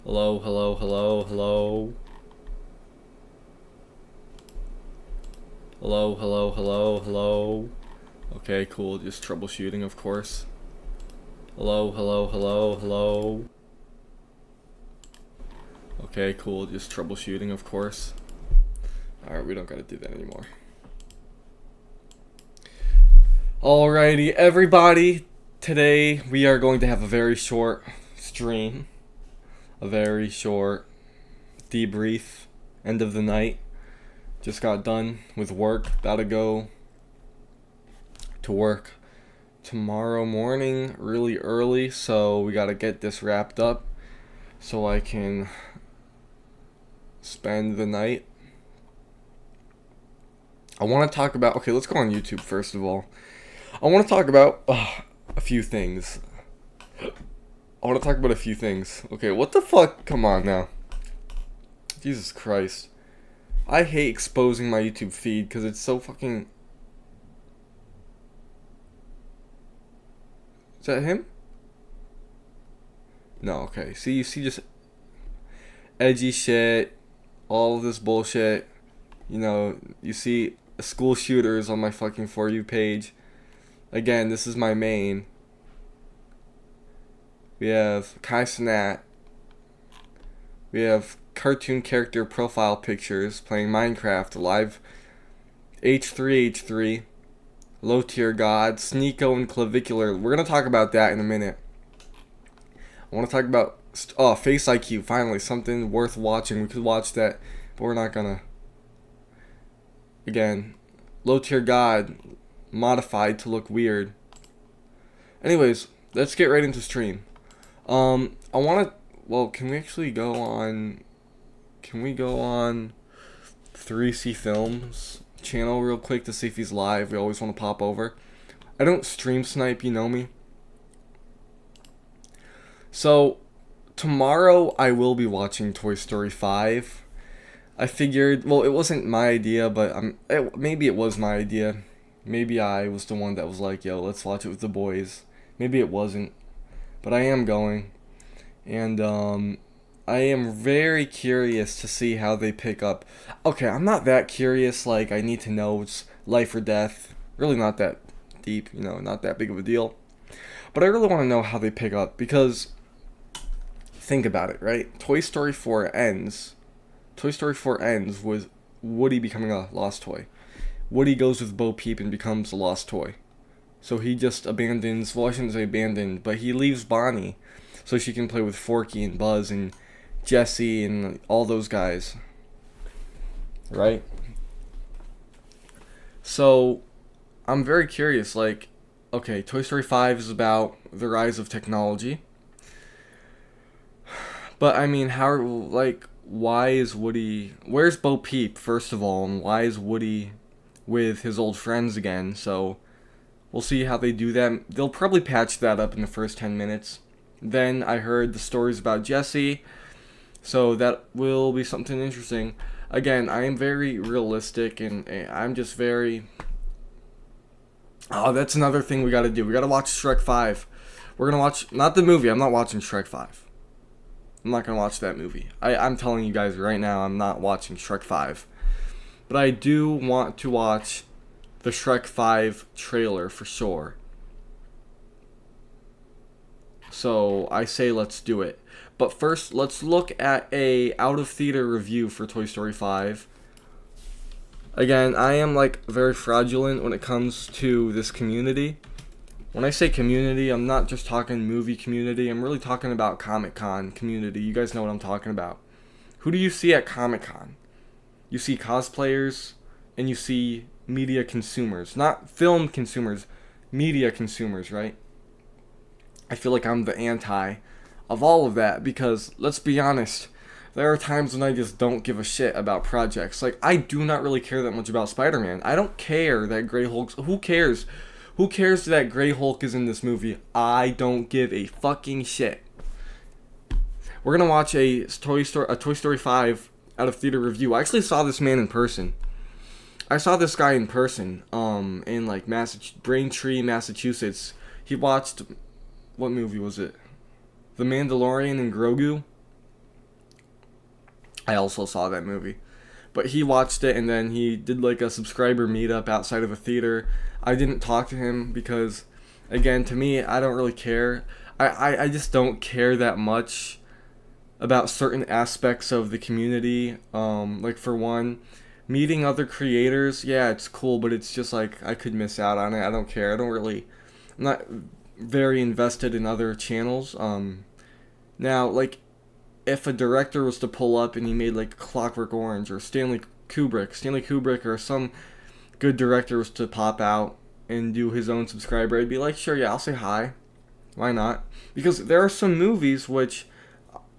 Hello, hello, hello, hello. Hello, hello, hello, hello. Okay, cool. Just troubleshooting, of course. Hello, hello, hello, hello. Okay, cool. Just troubleshooting, of course. Alright, we don't gotta do that anymore. Alrighty, everybody. Today we are going to have a very short stream. A very short debrief. End of the night. Just got done with work. About to go to work tomorrow morning really early, so we gotta get this wrapped up so I can spend the night. I want to talk about, okay, let's go on YouTube first of all. I want to talk about a few things. Okay, what the fuck? Come on now. Jesus Christ. I hate exposing my YouTube feed because it's so fucking... Is that him? No, okay. See, you see just edgy shit, all of this bullshit. You know, you see school shooters on my fucking For You page. Again, this is my main. We have Kai Cenat. We have cartoon character profile pictures playing Minecraft, live H3H3, Low Tier God, Sneeko, and Clavicular. We're going to talk about that in a minute. I want to talk about Face IQ, finally, something worth watching. We could watch that, but we're not going to. Again, Low Tier God, modified to look weird. Anyways, let's get right into stream. I want to, well, can we actually go on 3C Films channel real quick to see if he's live? We always want to pop over. I don't stream snipe, you know me. So, tomorrow I will be watching Toy Story 5. I figured, well, it wasn't my idea, but maybe it was my idea. Maybe I was the one that was like, yo, let's watch it with the boys. Maybe it wasn't. But I am going. And, I am very curious to see how they pick up. Okay, I'm not that curious, like, I need to know it's life or death. Really not that deep, you know, not that big of a deal. But I really want to know how they pick up, because, think about it, right? Toy Story 4 ends with Woody becoming a lost toy. Woody goes with Bo Peep and becomes a lost toy. So he just abandons, well, I shouldn't say abandoned, but he leaves Bonnie so she can play with Forky and Buzz and Jesse and all those guys. Right? So, I'm very curious, like, okay, Toy Story 5 is about the rise of technology. But, I mean, why is Woody... Where's Bo Peep, first of all, and why is Woody with his old friends again? So, we'll see how they do that. They'll probably patch that up in the first 10 minutes. Then I heard the stories about Jesse, so that will be something interesting. Again, I am very realistic, and I'm just very... Oh, that's another thing we gotta do. We gotta watch Shrek 5. We're gonna watch... Not the movie, I'm not watching Shrek 5. I'm not gonna watch that movie. I'm telling you guys right now, I'm not watching Shrek 5. But I do want to watch the Shrek 5 trailer for sure. So I say let's do it. But first, let's look at a out of theater review for Toy Story 5. Again, I am like very fraudulent when it comes to this community. When I say community, I'm not just talking movie community. I'm really talking about Comic-Con community. You guys know what I'm talking about. Who do you see at Comic-Con? You see cosplayers and you see media consumers. Not film consumers, media consumers, right? I feel like I'm the anti of all of that because, let's be honest, there are times when I just don't give a shit about projects. Like, I do not really care that much about Spider-Man. I don't care that Grey Hulk's... Who cares? Who cares that Grey Hulk is in this movie? I don't give a fucking shit. We're gonna watch a Toy Story 5 out of theater review. I actually saw this man in person. I saw this guy in person, in like Braintree, Massachusetts. He watched... What movie was it? The Mandalorian and Grogu. I also saw that movie. But he watched it and then he did like a subscriber meetup outside of a theater. I didn't talk to him because, again, to me, I don't really care. I just don't care that much about certain aspects of the community. Like, for one, meeting other creators, yeah, it's cool, but it's just like I could miss out on it. I don't care. I'm not very invested in other channels. Now, like, if a director was to pull up and he made like Clockwork Orange or Stanley Kubrick or some good director was to pop out and do his own subscriber, I'd be like, sure, yeah, I'll say hi. Why not? Because there are some movies which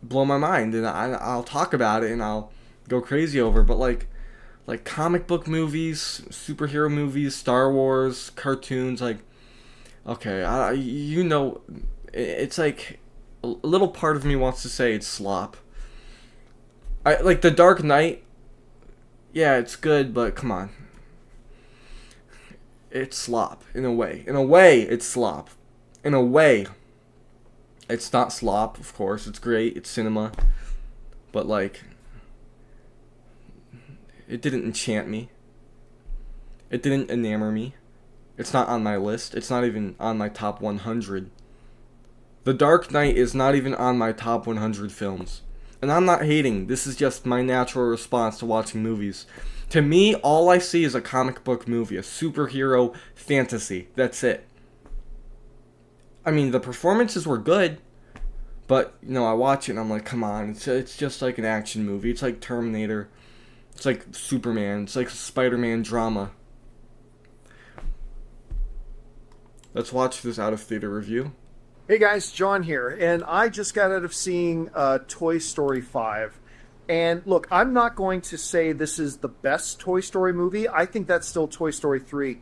blow my mind, and I'll talk about it and I'll go crazy over. But like comic book movies, superhero movies, Star Wars, cartoons, like, okay, it's like a little part of me wants to say it's slop. I like The Dark Knight. Yeah, it's good, but come on, it's slop in a way. In a way, it's slop. In a way, it's not slop. Of course, it's great. It's cinema, but like, it didn't enchant me. It didn't enamor me. It's not on my list. It's not even on my top 100. The Dark Knight is not even on my top 100 films. And I'm not hating. This is just my natural response to watching movies. To me, all I see is a comic book movie, a superhero fantasy. That's it. I mean, the performances were good, but, I watch it and I'm like, come on, it's just like an action movie. It's like Terminator. It's like Superman. It's like Spider-Man drama. Let's watch this out-of-theater review. Hey guys, John here, and I just got out of seeing Toy Story 5. And look, I'm not going to say this is the best Toy Story movie. I think that's still Toy Story 3.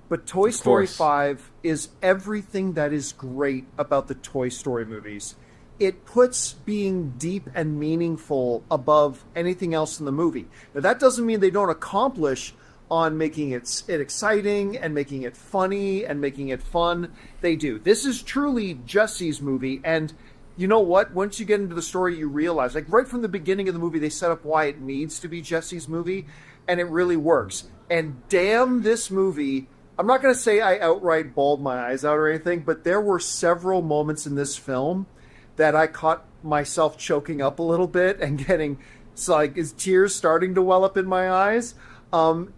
But Toy Story 5 is everything that is great about the Toy Story movies. It puts being deep and meaningful above anything else in the movie. Now, that doesn't mean they don't accomplish on making it exciting and making it funny and making it fun. They do. This is truly Jesse's movie, and you know what? Once you get into the story, you realize, like right from the beginning of the movie, they set up why it needs to be Jesse's movie, and it really works. And damn, this movie, I'm not going to say I outright bawled my eyes out or anything, but there were several moments in this film that I caught myself choking up a little bit and getting, his tears starting to well up in my eyes.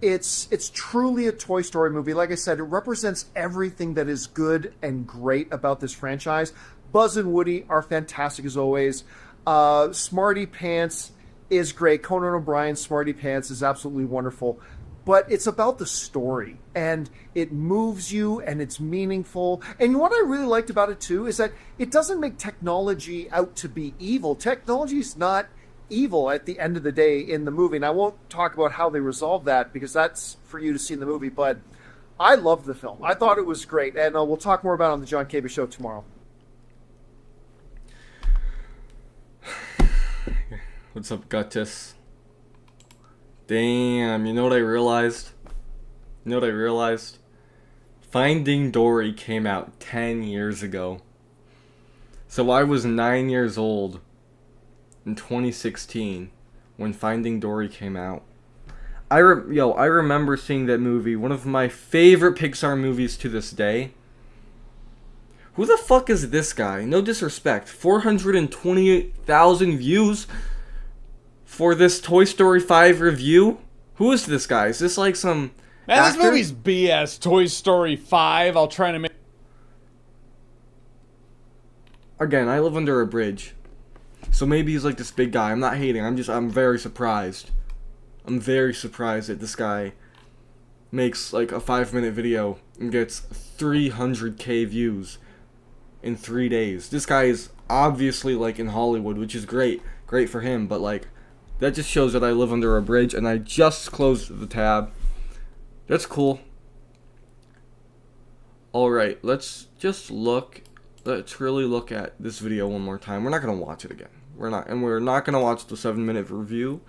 It's truly a Toy Story movie. Like I said, it represents everything that is good and great about this franchise. Buzz and Woody are fantastic as always. Smarty Pants is great. Conan O'Brien's Smarty Pants is absolutely wonderful. But it's about the story, and it moves you, and it's meaningful. And what I really liked about it, too, is that it doesn't make technology out to be evil. Technology's not evil at the end of the day in the movie. And I won't talk about how they resolve that, because that's for you to see in the movie. But I loved the film. I thought it was great. And we'll talk more about it on the John Cabe Show tomorrow. What's up, Guttis? Damn, you know what I realized? Finding Dory came out 10 years ago. So I was 9 years old in 2016 when Finding Dory came out. I remember seeing that movie, one of my favorite Pixar movies to this day. Who the fuck is this guy? No disrespect. 428,000 views for this Toy Story 5 review? Who is this guy? Is this like some actor? This movie's BS. Toy Story 5. I'll try to make... Again, I live under a bridge. So maybe he's like this big guy. I'm not hating. I'm very surprised. I'm very surprised that this guy makes like a 5-minute video and gets 300k views in 3 days. This guy is obviously like in Hollywood, which is great. Great for him, but like, that just shows that I live under a bridge, and I just closed the tab. That's cool. Alright, let's really look at this video one more time. We're not going to watch it again. We're not going to watch the 7-minute review.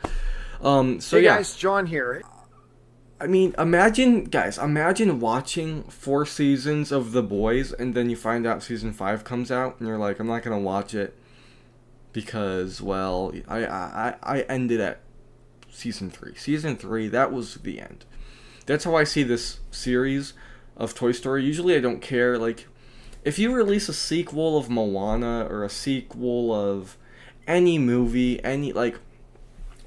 Hey guys, John here. I mean, imagine watching 4 seasons of The Boys, and then you find out season 5 comes out, and you're like, I'm not going to watch it. because, well, I ended at season 3. Season 3, that was the end. That's how I see this series of Toy Story. Usually I don't care, like, if you release a sequel of Moana or a sequel of any movie, any, like,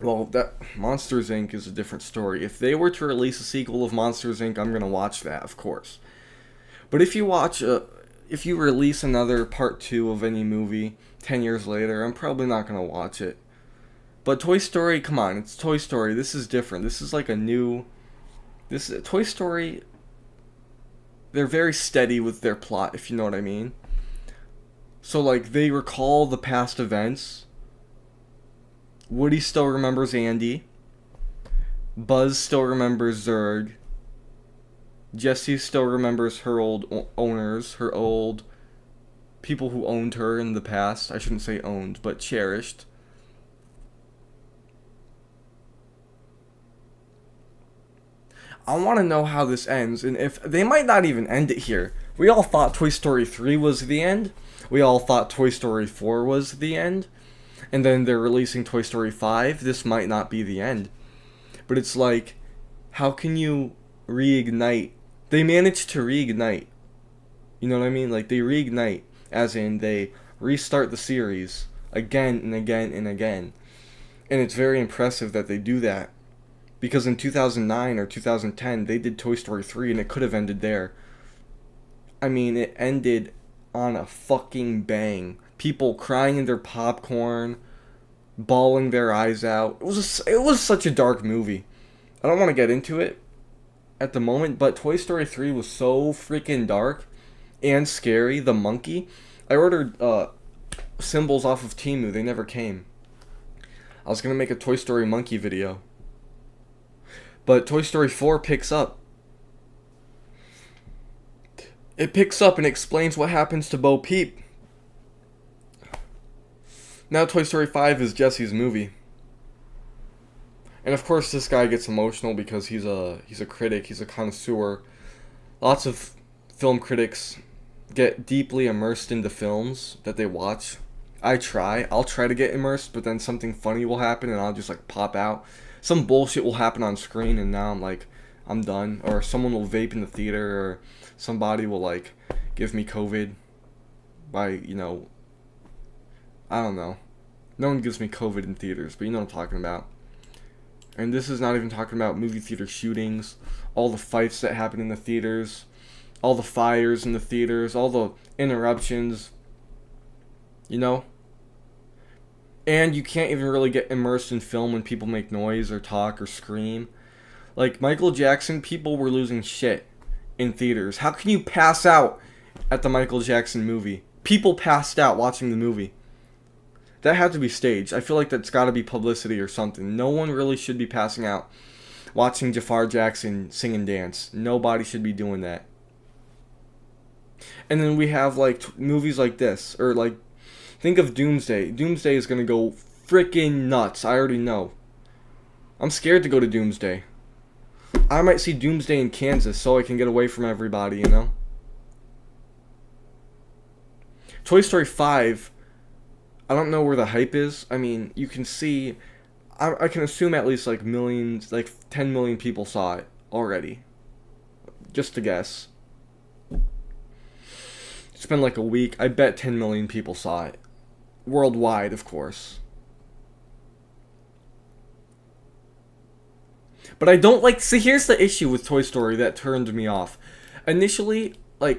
well, that Monsters Inc. is a different story. If they were to release a sequel of Monsters Inc., I'm gonna watch that, of course. But if you release another part 2 of any movie 10 years later, I'm probably not gonna watch it. But Toy Story, come on, it's Toy Story. This is different. This is like a new. Toy Story. They're very steady with their plot, if you know what I mean. So, like, they recall the past events. Woody still remembers Andy. Buzz still remembers Zurg. Jessie still remembers her old owners, her old people who owned her in the past. I shouldn't say owned, but cherished. I want to know how this ends, and if they might not even end it here. We all thought Toy Story 3 was the end. We all thought Toy Story 4 was the end. And then they're releasing Toy Story 5. This might not be the end. But it's like, how can you reignite? They managed to reignite. You know what I mean? Like, they reignite, as in they restart the series again and again and again. And it's very impressive that they do that. Because in 2009 or 2010, they did Toy Story 3 and it could have ended there. I mean, it ended on a fucking bang. People crying in their popcorn, bawling their eyes out. It was such a dark movie. I don't want to get into it at the moment, but Toy Story 3 was so freaking dark and scary. The monkey. I ordered symbols off of Temu. They never came. I was going to make a Toy Story monkey video. But Toy Story 4 picks up. It picks up and explains what happens to Bo Peep. Now Toy Story 5 is Jesse's movie. And of course this guy gets emotional because he's a critic, he's a connoisseur. Lots of film critics get deeply immersed into films that they watch. I'll try to get immersed, but then something funny will happen and I'll just like pop out. Some bullshit will happen on screen and now I'm like, I'm done. Or someone will vape in the theater, or somebody will like give me COVID by, I don't know. No one gives me COVID in theaters, but you know what I'm talking about. And this is not even talking about movie theater shootings, all the fights that happen in the theaters, all the fires in the theaters, all the interruptions, And you can't even really get immersed in film when people make noise or talk or scream. Like Michael Jackson, people were losing shit in theaters. How can you pass out at the Michael Jackson movie? People passed out watching the movie. That had to be staged. I feel like that's got to be publicity or something. No one really should be passing out watching Jafar Jackson sing and dance. Nobody should be doing that. And then we have like movies like this, or like, think of Doomsday. Doomsday is gonna go freaking nuts. I already know. I'm scared to go to Doomsday. I might see Doomsday in Kansas so I can get away from everybody, Toy Story 5, I don't know where the hype is. I mean, you can see, I can assume at least like millions, like 10 million people saw it already. Just to guess. It's been like a week. I bet 10 million people saw it. Worldwide, of course. But I don't like... See, here's the issue with Toy Story that turned me off. Initially, I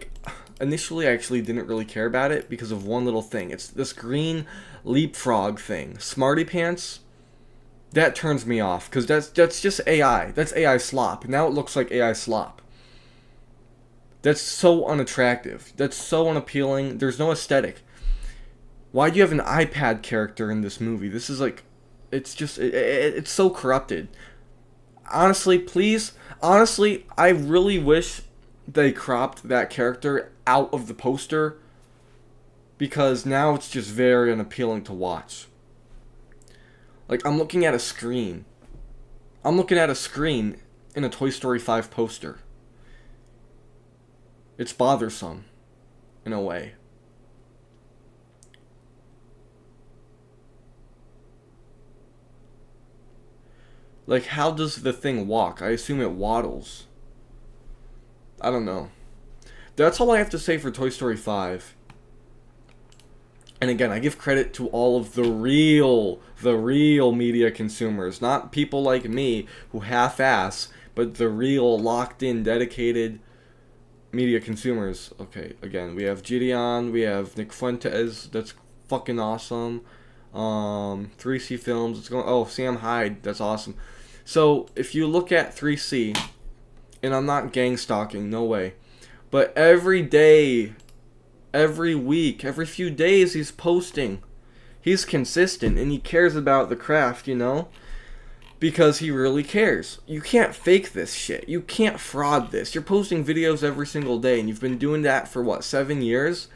actually didn't really care about it because of one little thing. It's this green leapfrog thing. Smarty Pants. That turns me off because that's just AI. That's AI slop. Now it looks like AI slop. That's so unattractive. That's so unappealing. There's no aesthetic. Why do you have an iPad character in this movie? This is like... It's just... It's so corrupted. Honestly, I really wish they cropped that character out of the poster, because now it's just very unappealing to watch. Like, I'm looking at a screen. I'm looking at a screen in a Toy Story 5 poster. It's bothersome, in a way. Like, how does the thing walk? I assume it waddles. I don't know. That's all I have to say for Toy Story 5. And again, I give credit to all of the real media consumers. Not people like me who half-ass, but the real, locked-in, dedicated media consumers. Okay, again, we have Gideon, we have Nick Fuentes, that's fucking awesome. 3C Films, it's going. Oh, Sam Hyde, that's awesome. So if you look at 3C, and I'm not gang stalking, no way, but every day, every week, every few days, he's posting. He's consistent and he cares about the craft, you know, because he really cares. You can't fake this shit. You can't fraud this. You're posting videos every single day, and you've been doing that for what, 7 years?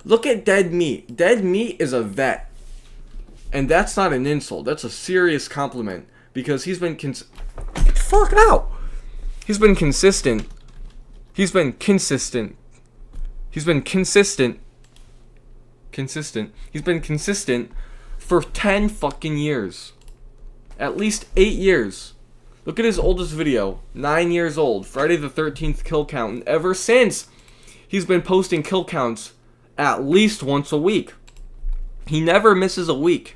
Look at Dead Meat. Dead Meat is a vet. And that's not an insult. That's a serious compliment. Because he's been fuck out. He's been consistent. He's been consistent. He's been consistent. He's been consistent for 10 fucking years. At least 8 years. Look at his oldest video. 9 years old. Friday the 13th kill count. And ever since, he's been posting kill counts at least once a week. He never misses a week.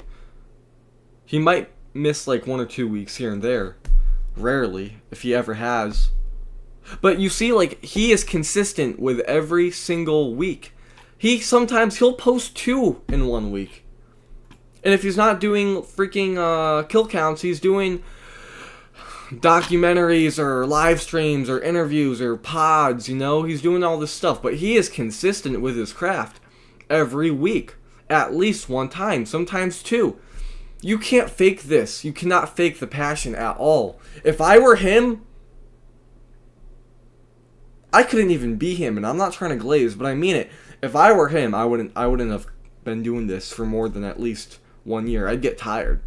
He might miss like 1 or 2 weeks here and there. Rarely, if he ever has. But you see, like, he is consistent with every single week. He'll post 2 in 1 week. And if he's not doing freaking kill counts, he's doing documentaries or live streams or interviews or pods, you know? He's doing all this stuff. But he is consistent with his craft every week. At least 1 time, sometimes 2. You can't fake this. You cannot fake the passion at all. If I were him, I couldn't even be him, and I'm not trying to glaze, but I mean it. If I were him, I wouldn't have been doing this for more than at least 1 year. I'd get tired.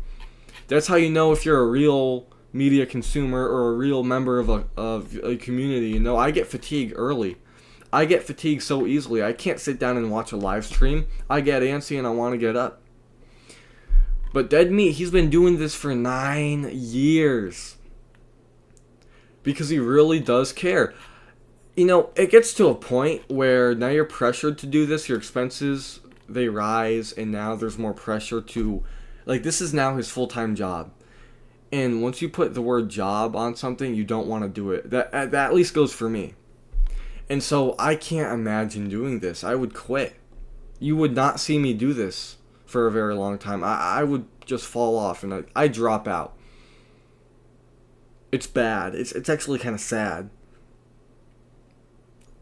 That's how you know if you're a real media consumer or a real member of a community. You know, I get fatigued early. I get fatigued so easily. I can't sit down and watch a live stream. I get antsy and I want to get up. But Dead Meat, he's been doing this for 9 years. Because he really does care. You know, it gets to a point where now you're pressured to do this. Your expenses, they rise. And now there's more pressure to... Like, this is now his full-time job. And once you put the word job on something, you don't want to do it. That at least goes for me. And so I can't imagine doing this. I would quit. You would not see me do this for a very long time. I would just fall off and I'd drop out. It's bad. It's actually kind of sad.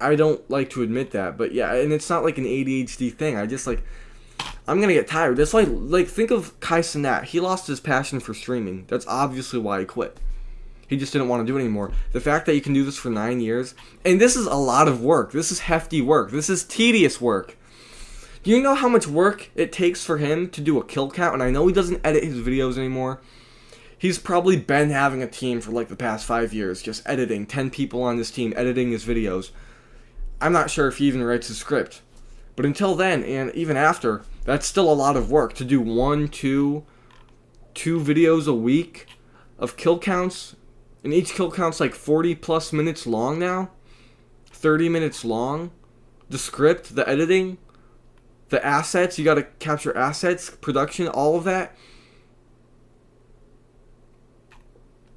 I don't like to admit that, but yeah, and it's not like an ADHD thing. I just I'm gonna get tired. That's why, think of Kai Cenat. He lost his passion for streaming. That's obviously why he quit. He just didn't want to do it anymore. The fact that you can do this for 9 years, and this is a lot of work. This is hefty work. This is tedious work. Do you know how much work it takes for him to do a kill count? And I know he doesn't edit his videos anymore. He's probably been having a team for the past 5 years, just editing. 10 people on this team editing his videos. I'm not sure if he even writes a script. But until then, and even after, that's still a lot of work to do 2 videos a week of kill counts. And each kill count's 40 plus minutes long now. 30 minutes long. The script, the editing, the assets, you gotta capture assets, production, all of that.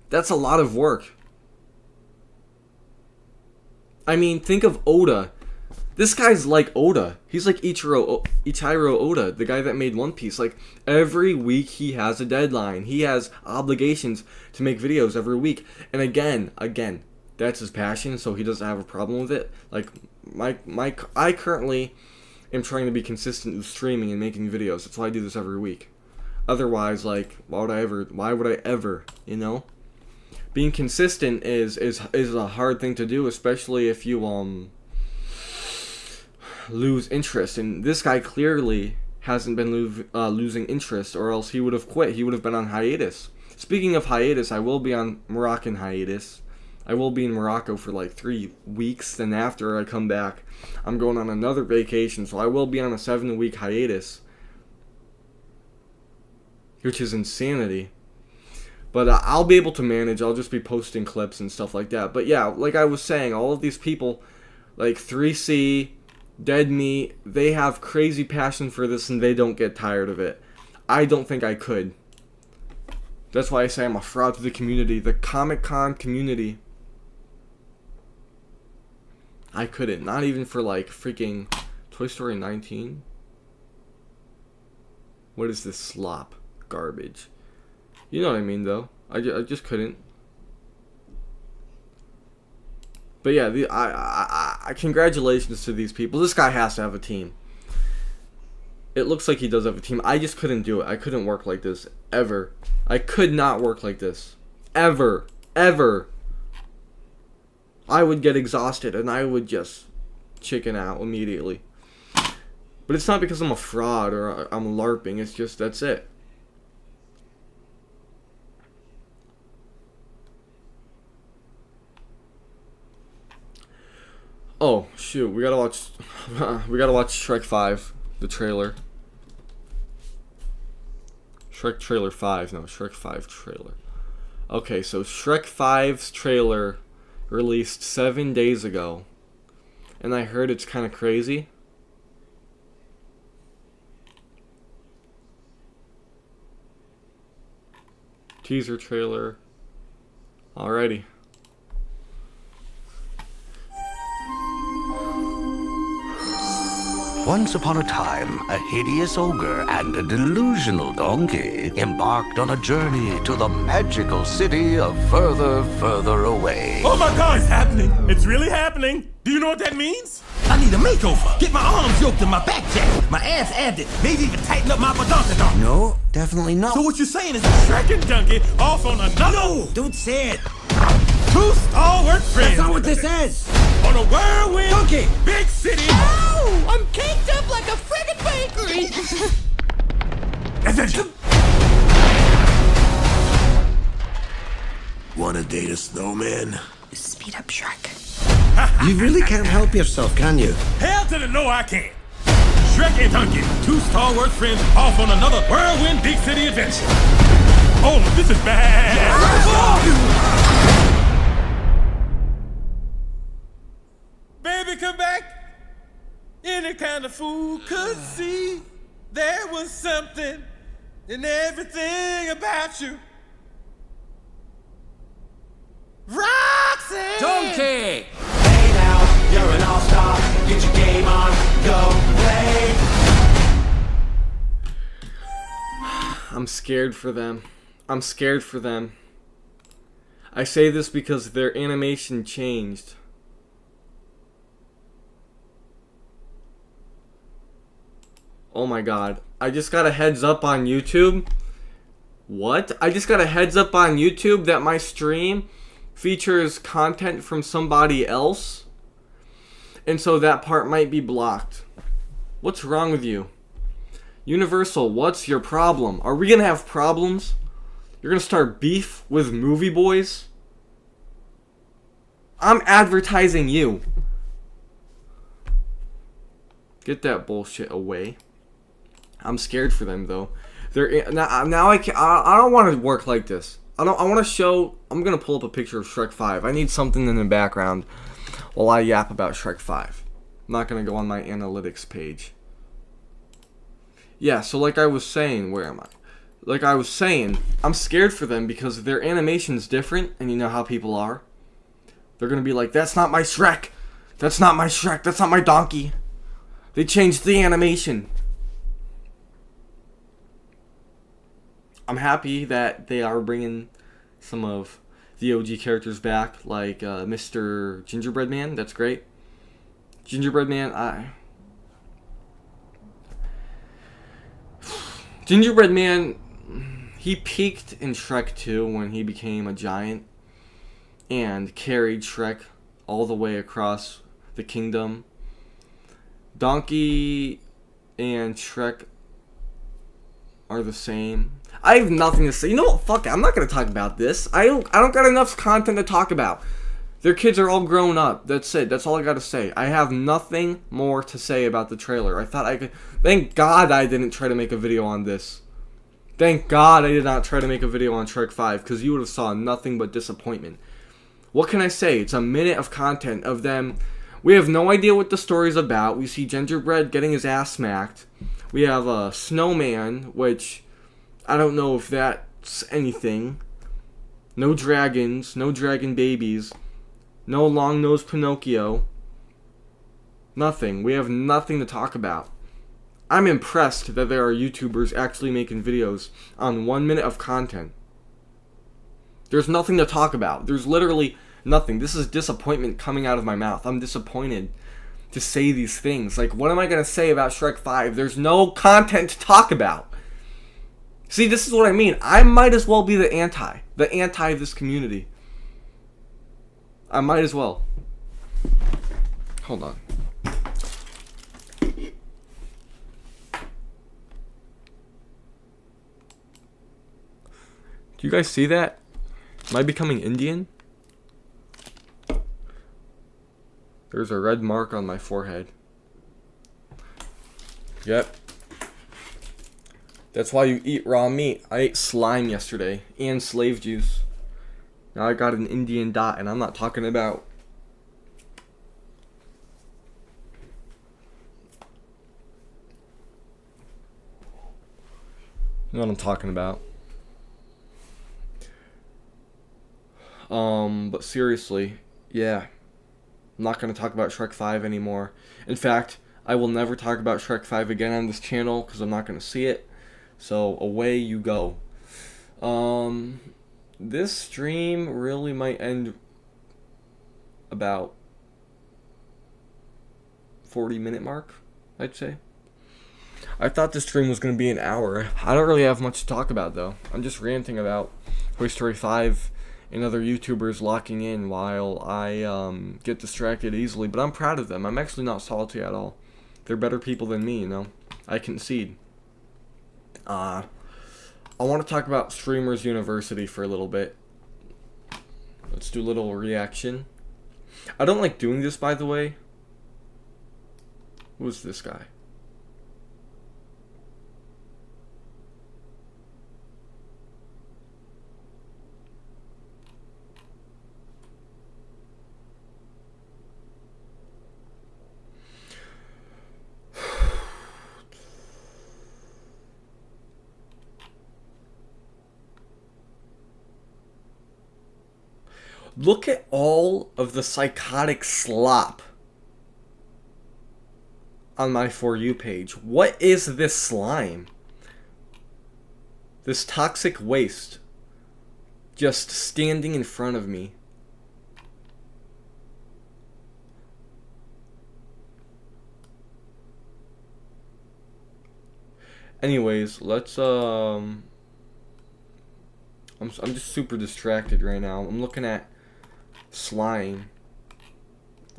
That's a lot of work. I mean, think of Oda. This guy's like Oda. He's like Ichiro Oda, the guy that made One Piece. Every week he has a deadline. He has obligations to make videos every week. And again, that's his passion, so he doesn't have a problem with it. I currently am trying to be consistent with streaming and making videos. That's why I do this every week. Otherwise, why would I ever, you know? Being consistent is a hard thing to do, especially if you lose interest. And this guy clearly hasn't been losing interest, or else he would have quit. He would have been on hiatus. Speaking of hiatus, I will be on Moroccan hiatus. I will be in Morocco for 3 weeks. Then after I come back, I'm going on another vacation. So I will be on a 7-week hiatus, which is insanity. But I'll be able to manage. I'll just be posting clips and stuff like that. But yeah, like I was saying, all of these people, like 3C, Dead Meat, they have crazy passion for this and they don't get tired of it. I don't think I could. That's why I say I'm a fraud to the community, the Comic-Con community. I couldn't. Not even for like freaking Toy Story 19. What is this slop? Garbage. You know what I mean, though. I just couldn't. But yeah, congratulations to these people. This guy has to have a team. It looks like he does have a team. I just couldn't do it. I couldn't work like this. Ever. I could not work like this. Ever. Ever. I would get exhausted and I would just chicken out immediately. But it's not because I'm a fraud or I'm LARPing. It's just, that's it. Oh, shoot. We gotta watch Shrek 5, the trailer. Shrek trailer 5, no, Shrek 5 trailer. Okay, so Shrek 5's trailer released 7 days ago. And I heard it's kind of crazy. Teaser trailer. Alrighty. Once upon a time, a hideous ogre and a delusional donkey embarked on a journey to the magical city of further away. Oh my God, it's happening. It's really happening. Do you know what that means? I need a makeover. Get my arms yoked and my back jacked, my abs added, maybe even tighten up my badonkadonk. No, definitely not. So what you're saying is Shrek and Donkey off on another... No, don't say it. Two stalwart friends. That's not what this is. On a whirlwind... Donkey. Big city... Ow! I'm caked up like a friggin' bakery! Adventure. Wanna date a snowman? Speed up, Shrek. You really can't help yourself, can you? Hell to the no, I can't. Shrek and Donkey, two stalwart friends off on another whirlwind big city adventure. Oh, this is bad. Baby, come back. Any kind of fool could see there was something in everything about you. Roxanne! Donkey! Hey now, you're an all-star. Get your game on, go play. I'm scared for them. I'm scared for them. I say this because their animation changed. Oh my god. I just got a heads up on YouTube. What? I just got a heads up on YouTube that my stream features content from somebody else. And so that part might be blocked. What's wrong with you? Universal, what's your problem? Are we gonna have problems? You're gonna start beef with Movie Boys? I'm advertising you. Get that bullshit away. I'm scared for them though. They're now I don't want to work like this. I want to show. I'm gonna pull up a picture of Shrek 5. I need something in the background while I yap about Shrek 5. I'm not gonna go on my analytics page. Yeah, so like I was saying, where am I? Like I was saying, I'm scared for them because their animation's different, and you know how people are. They're gonna be like, "That's not my Shrek. That's not my Shrek. That's not my donkey." They changed the animation. I'm happy that they are bringing some of the OG characters back, like Mr. Gingerbread Man. That's great. Gingerbread Man, Gingerbread Man, he peaked in Shrek 2 when he became a giant and carried Shrek all the way across the kingdom. Donkey and Shrek are the same. I have nothing to say. You know what? Fuck it. I'm not gonna talk about this. I don't got enough content to talk about. Their kids are all grown up. That's it. That's all I gotta say. I have nothing more to say about the trailer. I thought I could. Thank God I didn't try to make a video on this. Thank God I did not try to make a video on Shrek 5, because you would have saw nothing but disappointment. What can I say? It's a minute of content of them. We have no idea what the story's about. We see Gingerbread getting his ass smacked. We have a snowman, which I don't know if that's anything. No dragons, no dragon babies, no long-nosed Pinocchio. Nothing. We have nothing to talk about. I'm impressed that there are YouTubers actually making videos on 1 minute of content. There's nothing to talk about. There's literally nothing. This is disappointment coming out of my mouth. I'm disappointed to say these things. Like, what am I going to say about Shrek 5? There's no content to talk about. See, this is what I mean. I might as well be the anti of this community. I might as well. Hold on. Do you guys see that? Am I becoming Indian? There's a red mark on my forehead. Yep. That's why you eat raw meat. I ate slime yesterday and slave juice. Now I got an Indian dot, and I'm not talking about you know what I'm talking about. But seriously, yeah. I'm not going to talk about Shrek 5 anymore. In fact, I will never talk about Shrek 5 again on this channel because I'm not going to see it. So, away you go. This stream really might end about 40-minute mark, I'd say. I thought this stream was going to be an hour. I don't really have much to talk about, though. I'm just ranting about Toy Story 5 and other YouTubers locking in while I get distracted easily. But I'm proud of them. I'm actually not salty at all. They're better people than me, you know. I concede. I want to talk about Streamers University for a little bit. Let's do a little reaction. I don't like doing this, by the way. Who's this guy? Look at all of the psychotic slop on my For You page. What is this slime? This toxic waste just standing in front of me. Anyways, let's I'm just super distracted right now. I'm looking at slime.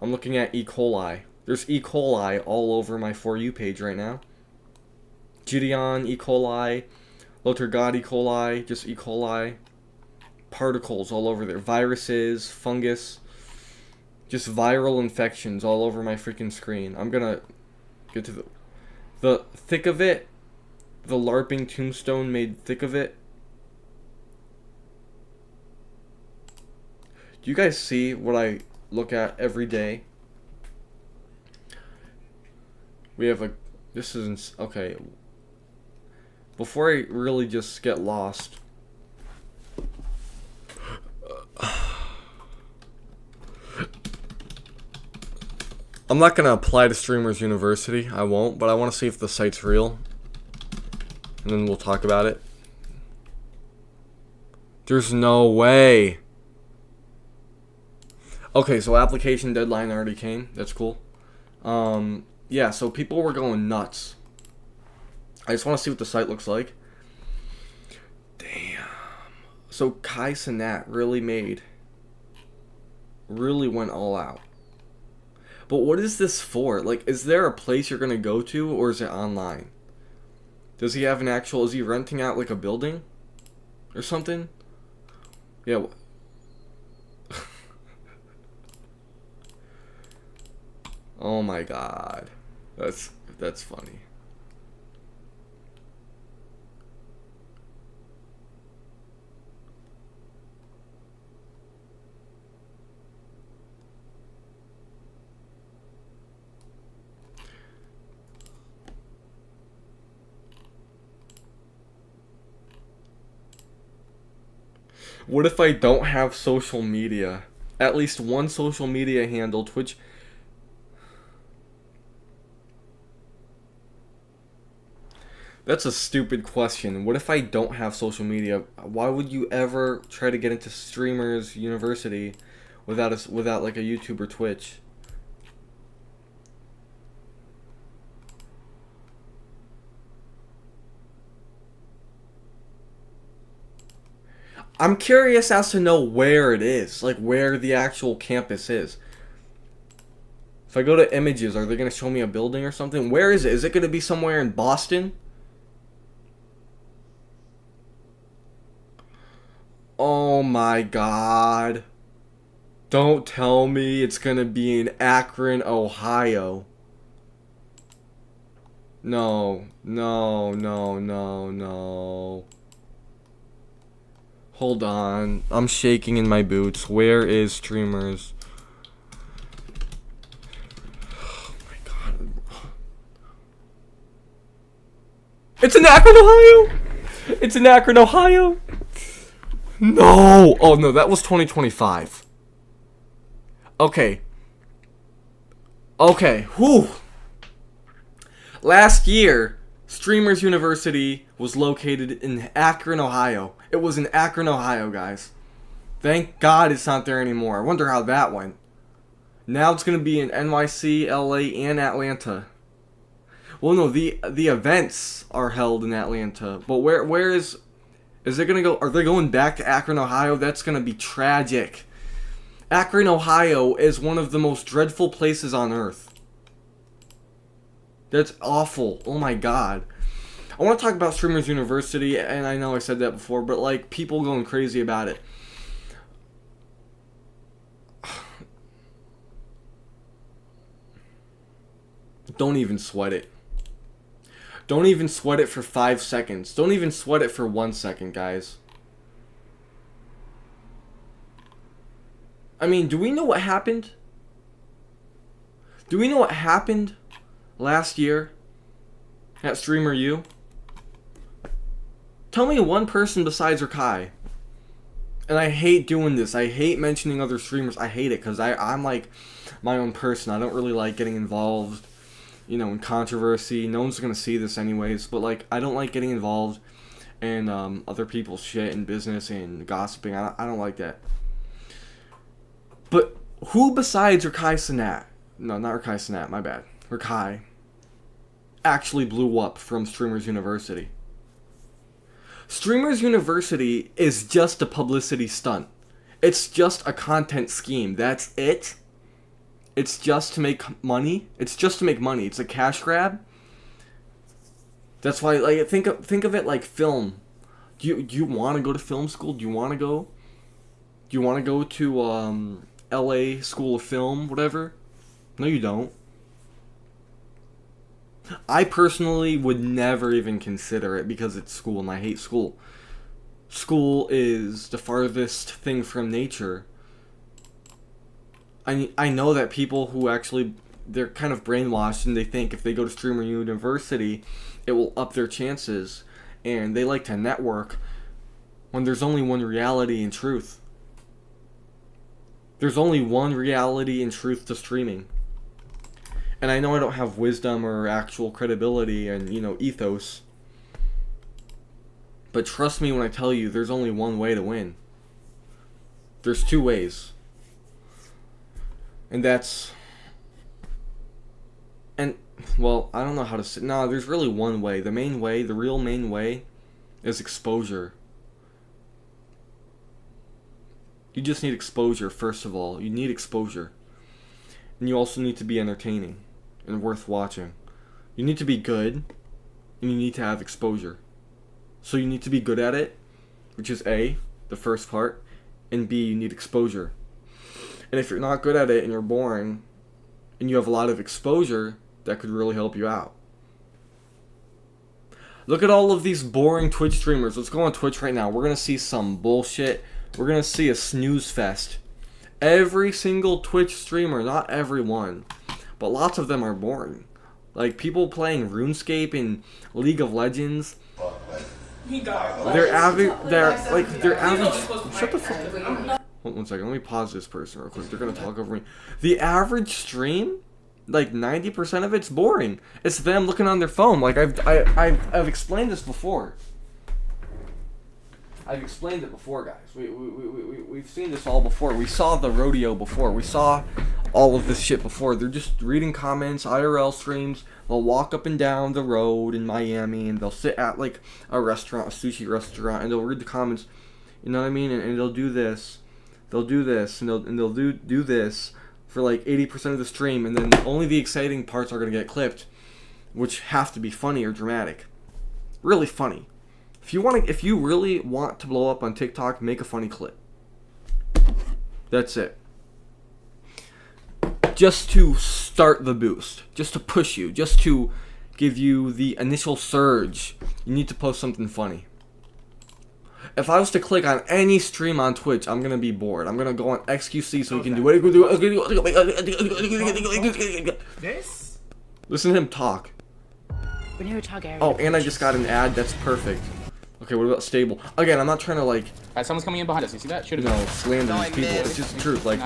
I'm looking at E. coli. There's E. coli all over my For You page right now. Gideon E. coli, Lotergod E. coli, just E. coli. Particles all over there. Viruses, fungus, just viral infections all over my freaking screen. I'm gonna get to the thick of it. The LARPing tombstone made thick of it. Do you guys see what I look at every day? We have a... This isn't... Okay. Before I really just get lost... I'm not going to apply to Streamers University. I won't, but I want to see if the site's real. And then we'll talk about it. There's no way. Okay, so application deadline already came. That's cool. Yeah, so people were going nuts. I just want to see what the site looks like. Damn. So Kai Cenat really went all out. But what is this for? Like, is there a place you're going to go to, or is it online? Does he have an actual... Is he renting out, like, a building? Or something? Yeah. Oh my god. That's funny. What if I don't have social media? At least one social media handle, Twitch. That's a stupid question. What if I don't have social media? Why would you ever try to get into Streamers University without like a YouTube or Twitch? I'm curious as to know where it is, like where the actual campus is. If I go to images, are they going to show me a building or something? Where is it? Is it going to be somewhere in Boston? Oh my god. Don't tell me it's going to be in Akron, Ohio. No, no, no, no, no. Hold on. I'm shaking in my boots. Where is Streamers? Oh my god. It's in Akron, Ohio! It's in Akron, Ohio! No! Oh no, that was 2025. Okay. Okay, whew. Last year, Streamers University was located in Akron, Ohio. It was in Akron, Ohio, guys. Thank God it's not there anymore. I wonder how that went. Now it's going to be in NYC, LA, and Atlanta. Well, no, the events are held in Atlanta. But where is it going to go? Are they going back to Akron, Ohio? That's going to be tragic. Akron, Ohio is one of the most dreadful places on earth. That's awful. Oh my god. I want to talk about Streamers University, and I know I said that before, but like people going crazy about it. Don't even sweat it. Don't even sweat it for 5 seconds. Don't even sweat it for 1 second, guys. I mean, do we know what happened? Do we know what happened last year at Streamer U? Tell me one person besides Rakai. And I hate doing this. I hate mentioning other streamers. I hate it because I'm like my own person. I don't really like getting involved, you know, in controversy. No one's gonna see this anyways. But like, I don't like getting involved in other people's shit and business and gossiping. I don't like that. But who besides Rakai Sanat? No, not Rakai Sanat. My bad. Rakai actually blew up from Streamers University. Streamers University is just a publicity stunt. It's just a content scheme. That's it. It's just to make money. It's just to make money. It's a cash grab. That's why, like, think of it like film. Do you want to go to film school? Do you want to go? Do you want to go to LA School of Film, whatever? No, you don't. I personally would never even consider it because it's school and I hate school. School is the farthest thing from nature. I know that people who actually, they're kind of brainwashed and they think if they go to Streamer University, it will up their chances. And they like to network when there's only one reality and truth. There's only one reality and truth to streaming. And I know I don't have wisdom or actual credibility and, you know, ethos. But trust me when I tell you, there's only one way to win. There's two ways. And that's... And, well, I don't know how to say... No, there's really one way. The main way, the real main way, is exposure. You just need exposure, first of all. You need exposure. And you also need to be entertaining and worth watching. You need to be good, and you need to have exposure. So you need to be good at it, which is A, the first part, and B, you need exposure. And if you're not good at it and you're boring, and you have a lot of exposure, that could really help you out. Look at all of these boring Twitch streamers. Let's go on Twitch right now. We're going to see some bullshit. We're going to see a snooze fest. Every single Twitch streamer, not everyone, but lots of them are boring. Like people playing RuneScape and League of Legends. Their average. Shut the fuck up. One second. Let me pause this person real quick. They're gonna talk over me. The average stream, like 90% of it's boring. It's them looking on their phone. Like I've explained this before. I've explained it before, guys. We've seen this all before. We saw the rodeo before. We saw all of this shit before. They're just reading comments, IRL streams. They'll walk up and down the road in Miami, and they'll sit at like a restaurant, a sushi restaurant, and they'll read the comments. You know what I mean? And they'll do this. They'll do this, and they'll do this for like 80% of the stream, and then only the exciting parts are gonna get clipped, which have to be funny or dramatic. Really funny. If you really want to blow up on TikTok, make a funny clip. That's it. Just to start the boost, just to push you, just to give you the initial surge, you need to post something funny. If I was to click on any stream on Twitch, I'm gonna be bored. I'm gonna go on XQC so we can do what. This? Listen to him talk. Oh, and I just got an ad. That's perfect. Okay, what about stable? Again, I'm not trying to like. Someone's coming in behind us. You see that? Shoot him. No, slander these people. It's just the truth. Like,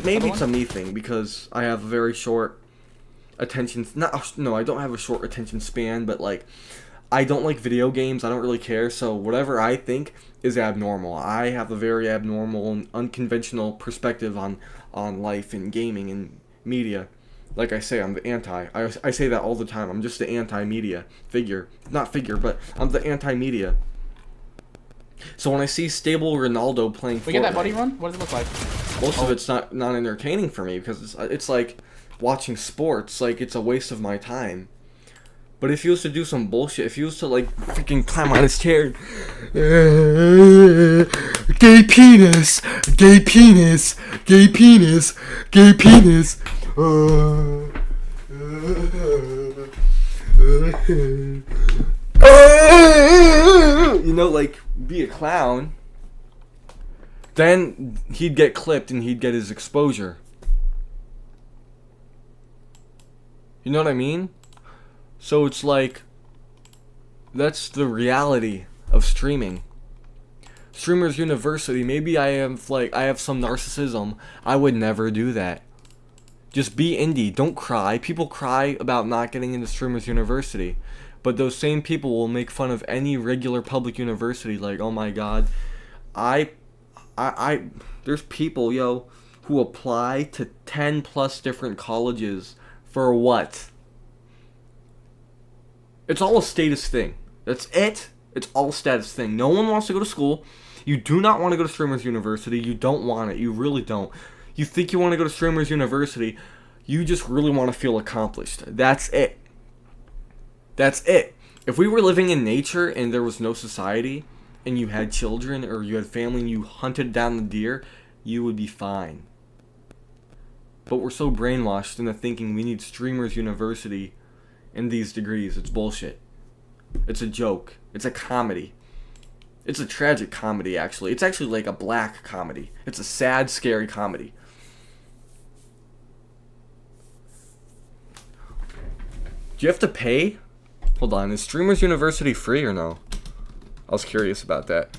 maybe it's a me thing because I have a very short attention. I don't have a short attention span, but like, I don't like video games. I don't really care. So whatever I think is abnormal. I have a very abnormal and unconventional perspective on life and gaming and media. Like I say, I'm the anti. I say that all the time. I'm just the anti-media figure. Not figure, but I'm the anti-media. So when I see stable Ronaldo playing Fortnite... We get that buddy run? What does it look like? Most of it's not entertaining for me because it's like watching sports. Like, it's a waste of my time. But if he was to do some bullshit, if he was to, like, freaking climb on his chair... Gay penis! Gay penis! Gay penis! Gay penis! You know, like, be a clown, then he'd get clipped and he'd get his exposure. You know what I mean? So it's like, that's the reality of streaming. Streamers University, maybe I have some narcissism. I would never do that. Just be indie. Don't cry. People cry about not getting into Streamers University. But those same people will make fun of any regular public university. Like, oh my god. There's people, who apply to 10 plus different colleges for what? It's all a status thing. That's it. It's all a status thing. No one wants to go to school. You do not want to go to Streamers University. You don't want it. You really don't. You think you want to go to Streamers University. You just really want to feel accomplished. That's it. That's it. If we were living in nature and there was no society, and you had children or you had family and you hunted down the deer, you would be fine. But we're so brainwashed into thinking we need Streamers University and these degrees. It's bullshit. It's a joke. It's a comedy. It's a tragic comedy, actually. It's actually like a black comedy. It's a sad, scary comedy. Do you have to pay? Hold on, is Streamers University free or no? I was curious about that.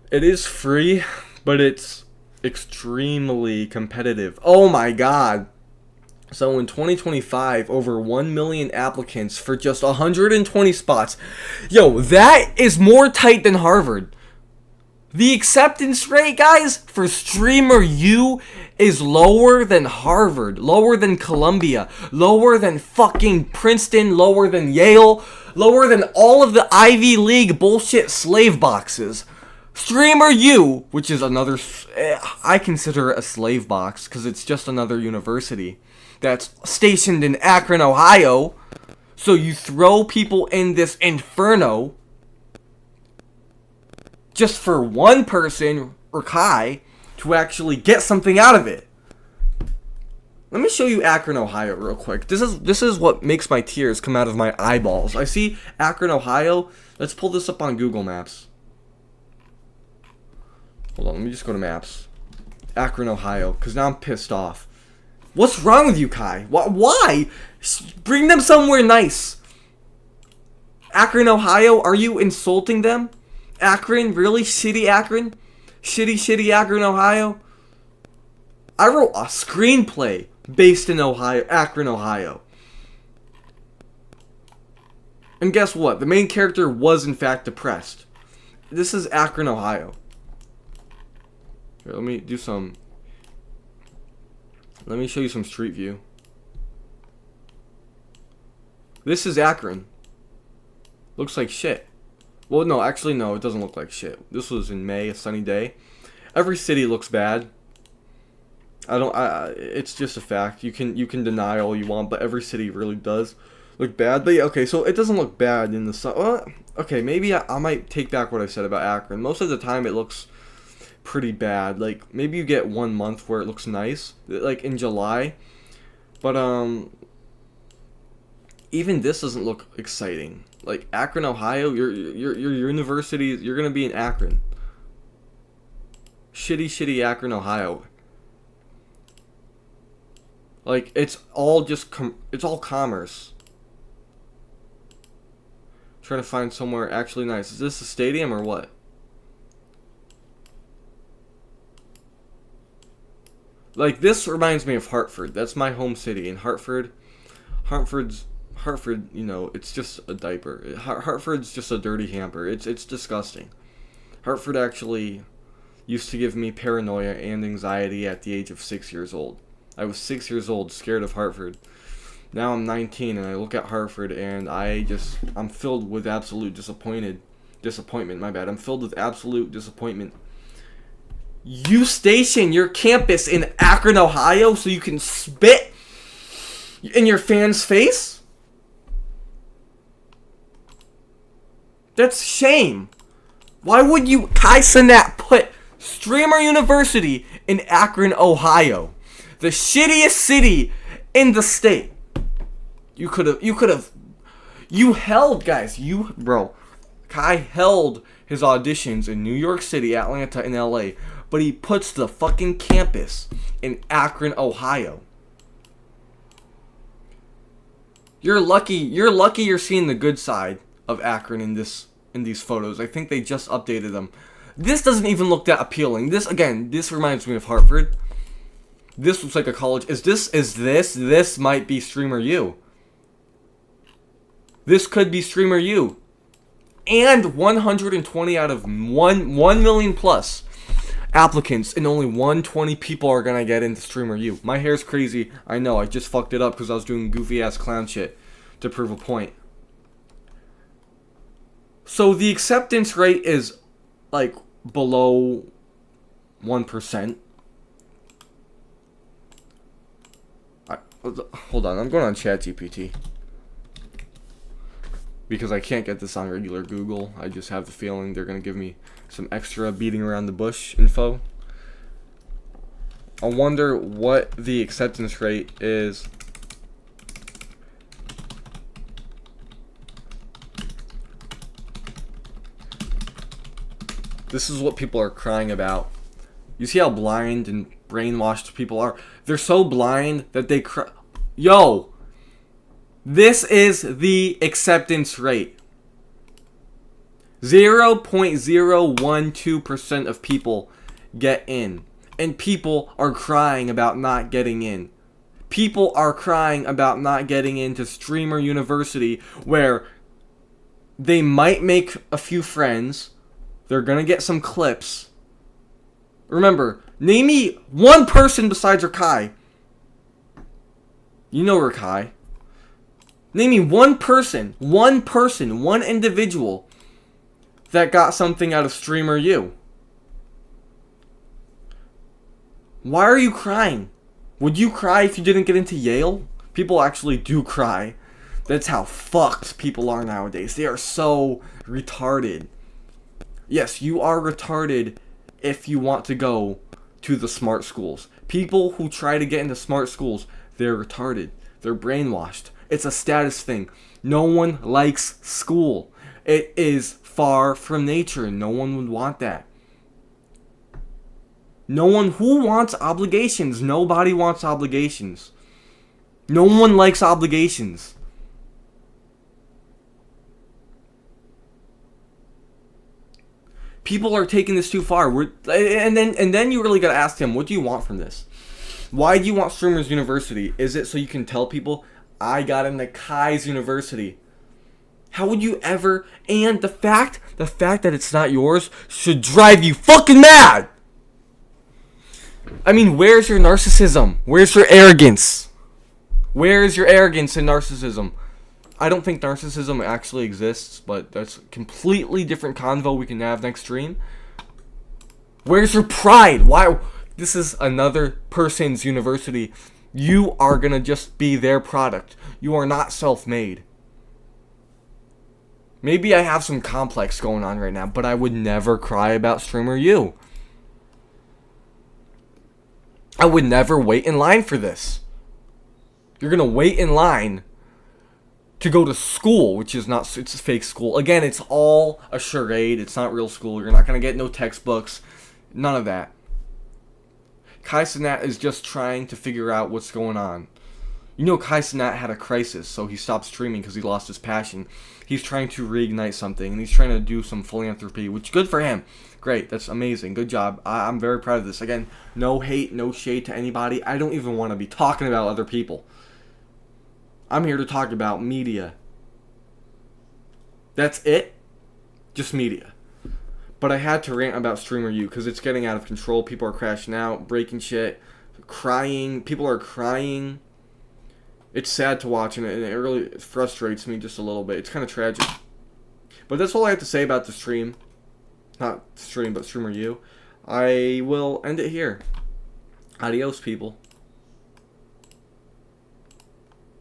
It is free, but it's extremely competitive. Oh my god. So in 2025, over 1 million applicants for just 120 spots. Yo, that is more tight than Harvard. The acceptance rate, guys, for Streamer U is lower than Harvard, lower than Columbia, lower than fucking Princeton, lower than Yale, lower than all of the Ivy League bullshit slave boxes. Streamer U, which is another, I consider it a slave box because it's just another university that's stationed in Akron, Ohio. So you throw people in this inferno just for one person, or Kai, to actually get something out of it. Let me show you Akron, Ohio real quick. This is what makes my tears come out of my eyeballs. I see Akron, Ohio. Let's pull this up on Google Maps. Hold on, let me just go to Maps. Akron, Ohio, because now I'm pissed off. What's wrong with you, Kai? Why? Bring them somewhere nice. Akron, Ohio, are you insulting them? Akron? Really? Shitty Akron? Shitty Akron, Ohio? I wrote a screenplay based in Ohio, Akron, Ohio. And guess what? The main character was in fact depressed. This is Akron, Ohio. Here, let me show you some street view. This is Akron. Looks like shit. Well, no, actually no, it doesn't look like shit. This was in May, a sunny day. Every city looks bad. It's just a fact. You can deny all you want, but every city really does look bad. But yeah, okay, so it doesn't look bad in the sun. Okay, maybe I might take back what I said about Akron. Most of the time it looks pretty bad. Like, maybe you get 1 month where it looks nice, like in July. But even this doesn't look exciting. Like Akron, Ohio, your university, you're gonna be in Akron. Shitty Akron, Ohio. Like, it's all just it's all commerce. Trying to find somewhere actually nice. Is this a stadium or what? Like, this reminds me of Hartford. That's my home city. In Hartford, you know, it's just a diaper. Hartford's just a dirty hamper. It's disgusting. Hartford actually used to give me paranoia and anxiety at the age of 6 years old. I was 6 years old, scared of Hartford. Now I'm 19 and I look at Hartford and I'm filled with absolute disappointment, my bad. I'm filled with absolute disappointment. You station your campus in Akron, Ohio so you can spit in your fans' face? That's shame. Why would you, Kai Cenat, put Streamer University in Akron, Ohio? The shittiest city in the state. You held, guys, Kai held his auditions in New York City, Atlanta, and LA, but he puts the fucking campus in Akron, Ohio. You're lucky you're seeing the good side of Akron in these photos. I think they just updated them. This doesn't even look that appealing. This reminds me of Hartford. This looks like a college. This might be Streamer U. This could be Streamer U. And 120 out of 1 million plus applicants, and only 120 people are gonna get into Streamer U. My hair's crazy. I know, I just fucked it up because I was doing goofy ass clown shit to prove a point. So the acceptance rate is like below 1%. Hold on, I'm going on ChatGPT. Because I can't get this on regular Google. I just have the feeling they're going to give me some extra beating around the bush info. I wonder what the acceptance rate is. This is what people are crying about. You see how blind and brainwashed people are? They're so blind that they cry. Yo! This is the acceptance rate. 0.012% of people get in. And people are crying about not getting in. People are crying about not getting into Streamer University, where they might make a few friends. They're gonna get some clips. Remember, name me one person besides Rakai. You know Rakai. Name me one person, one individual that got something out of Streamer U. Why are you crying? Would you cry if you didn't get into Yale? People actually do cry. That's how fucked people are nowadays. They are so retarded. Yes, you are retarded if you want to go to the smart schools. People who try to get into smart schools They're retarded. They're brainwashed. It's a status thing. No one likes school. It is far from nature. No one would want that. No one who wants obligations. Nobody wants obligations. No one likes obligations. People are taking this too far. And then you really gotta ask them, what do you want from this? Why do you want Streamers University? Is it so you can tell people, I got into Kai's University? How would you ever? And the fact that it's not yours should drive you fucking mad. I mean, where's your narcissism? Where's your arrogance? Where's your arrogance and narcissism? I don't think narcissism actually exists, but that's a completely different convo we can have next stream. Where's your pride? Why? This is another person's university. You are gonna just be their product. You are not self-made. Maybe I have some complex going on right now, but I would never cry about Streamer U. I would never wait in line for this. You're gonna wait in line to go to school, which is not, it's a fake school. Again, it's all a charade. It's not real school. You're not gonna get no textbooks. None of that. Kai Cenat is just trying to figure out what's going on. You know, Kai Cenat had a crisis, so he stopped streaming because he lost his passion. He's trying to reignite something, and he's trying to do some philanthropy, which good for him. Great, that's amazing. Good job. I'm very proud of this. Again, no hate, no shade to anybody. I don't even want to be talking about other people. I'm here to talk about media. That's it. Just media. But I had to rant about Streamer U because it's getting out of control. People are crashing out, breaking shit, crying. People are crying. It's sad to watch, and it really frustrates me just a little bit. It's kind of tragic. But that's all I have to say about the stream. Not stream, but Streamer U. I will end it here. Adios, people.